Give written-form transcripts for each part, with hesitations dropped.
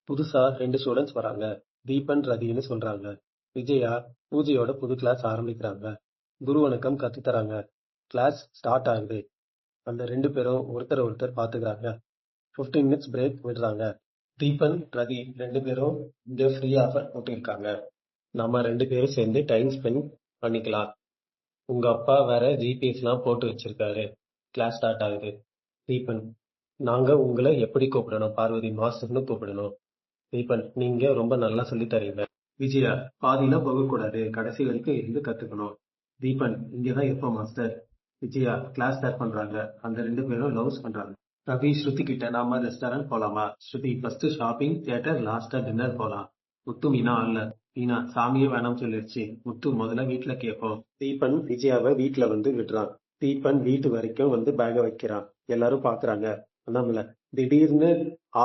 புதுசா 2 ஸ்டூடண்ட்ஸ் வராங்க. தீபன், ரதின்னு சொல்றாங்க. விஜயா பூஜையோட புது கிளாஸ் ஆரம்பிக்கிறாங்க. குரு வணக்கம் கத்துத் தராங்க. கிளாஸ் ஸ்டார்ட் ஆகுது. அந்த 2 பேரும் ஒருத்தர் ஒருத்தர் பாத்துக்கிறாங்க. 15 மினிட்ஸ் பிரேக் விடுறாங்க. தீபன், ரதி 2 பேரும் இங்க ஃப்ரீ ஆஃபர் போட்டிருக்காங்க. நம்ம 2 பேரும் சேர்ந்து டைம் ஸ்பெண்ட் பண்ணிக்கலாம். உங்க அப்பா வேற ஜிபிஎஸ்லாம் போட்டு வச்சிருக்காரு. கிளாஸ் ஸ்டார்ட் ஆகுது. தீபன், நாங்க உங்களை எப்படி கூப்பிடணும்? பார்வதி, மாஸ்டர்னு கூப்பிடணும். தீபன், நீங்க ரொம்ப நல்லா சொல்லி தரீங்க. விஜயா, பாதியில போகக்கூடாது, கடைசி வரைக்கும் இருந்து கத்துக்கணும். தீபன், இங்கதான் இருப்போம் மாஸ்டர். விஜயா கிளாஸ் ஸ்டார்ட் பண்றாங்க. அந்த 2 பேரும் லவ்ஸ் பண்றாங்க. ரவி ஸ்ருதி கிட்ட, நாம ரெஸ்டாரண்ட் போலாமா? ஸ்ருதி, ஃபர்ஸ்ட் ஷாப்பிங், தியேட்டர், லாஸ்டா டின்னர் போலாம். முத்து, மீனா அல்ல. மீனா, சாமியே வேணாம் சொல்லிருச்சு. முத்து, முதல்ல வீட்டுல கேட்போம். தீபன் விஜயாவை வீட்டுல வந்து விடுறான். தீபன் வீட்டு வரைக்கும் வந்து பேக வைக்கிறான். எல்லாரும் பாக்குறாங்க. அண்ணாமலை, திடீர்னு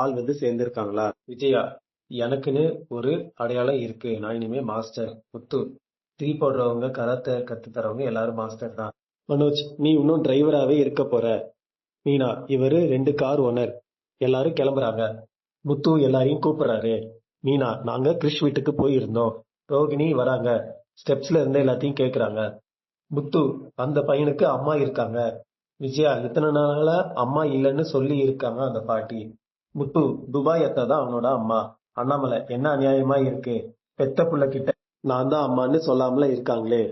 ஆள் வந்து சேர்ந்திருக்காங்களா? விஜயா, எனக்குன்னு ஒரு அடையாளம் இருக்கு, நான் இனிமே மாஸ்டர். முத்து, டீ போடுறவங்க, கராத்தே கத்து தரவங்க எல்லாரும் மாஸ்டர் தான். மனோஜ், நீ இன்னும் டிரைவராவே இருக்க போற. மீனா, இவரு 2 கார் ஓனர். எல்லாரும் கிளம்புறாங்க. முத்து எல்லாரையும் கூப்பிடுறாரு. மீனா, நாங்க கிறிஷ் வீட்டுக்கு போயிருந்தோம். ரோகிணி வராங்க. ஸ்டெப்ஸ்ல இருந்து எல்லாத்தையும் கேக்குறாங்க. முத்து, அந்த பையனுக்கு அம்மா இருக்காங்க. விஜயா, இத்தனை நாளா அம்மா இல்லைன்னு சொல்லி இருக்காங்க அந்த பாட்டி. முத்து, துபாய் அத்தை தான் அவனோட அம்மா. அண்ணாமலை, என்ன அநியாயமா இருக்கு? பெத்த புள்ள கிட்ட நான் தான் அம்மான்னு சொல்லாமல இருக்காங்களே.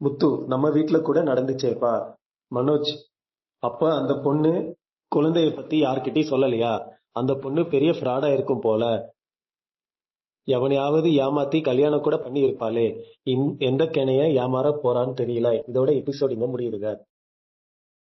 முத்து, நம்ம வீட்டுல கூட நடந்துச்சேப்பா. மனோஜ், அப்ப அந்த பொண்ணு குழந்தைய பத்தி யார்கிட்டயும் சொல்லலையா? அந்த பொண்ணு பெரிய ஃப்ராடா இருக்கும் போல. எவனையாவது ஏமாத்தி கல்யாணம் கூட பண்ணி இருப்பாளே. எந்த கிணைய ஏமாற போறான்னு தெரியல. இதோட எபிசோட் இங்க முடியுதுங்க.